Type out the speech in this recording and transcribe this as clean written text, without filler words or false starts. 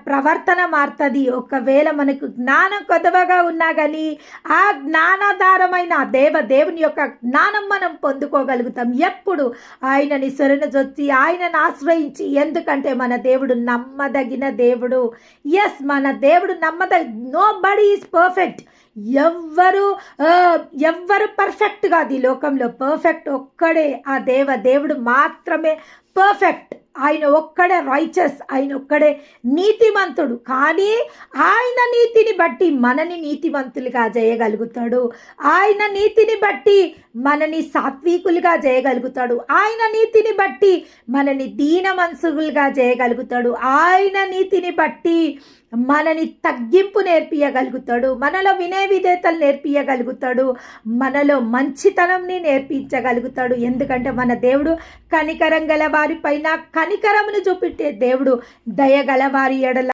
ప్రవర్తన మారుతుంది. ఒకవేళ మనకు జ్ఞానం కొద్దిగా ఉన్నా కానీ ఆ జ్ఞానాధారమైన దేవుని యొక్క జ్ఞానం మనం పొందుకోగలుగుతాం ఎప్పుడు ఆయనని శరణుజొచ్చి ఆయనను ఆశ్రయించి. ఎందుకంటే మన దేవుడు నమ్మదగిన దేవుడు. ఎస్, మన దేవుడు నో బడీ ఈజ్ పర్ఫెక్ట్. ఎవ్వరు పర్ఫెక్ట్ కాదు ఈ లోకంలో. పర్ఫెక్ట్ ఒక్కడే ఆ దేవుడు మాత్రమే పర్ఫెక్ట్. ఆయన ఒక్కడే రైచస్, ఆయన ఒక్కడే నీతిమంతుడు. కానీ ఆయన నీతిని బట్టి మనని నీతిమంతులుగా చేయగలుగుతాడు. ఆయన నీతిని బట్టి మనని సాత్వికులుగా చేయగలుగుతాడు. ఆయన నీతిని బట్టి మనని దీన మనసులుగా చేయగలుగుతాడు. ఆయన నీతిని బట్టి మనని తగ్గింపు నేర్పించగలుగుతాడు. మనలో వినయ విధేయతలు నేర్పించగలుగుతాడు. మనలో మంచితనంని నేర్పించగలుగుతాడు. ఎందుకంటే మన దేవుడు కనికరం గల వారి పైన కనికరమును చూపెట్టే దేవుడు. దయగల వారి ఎడల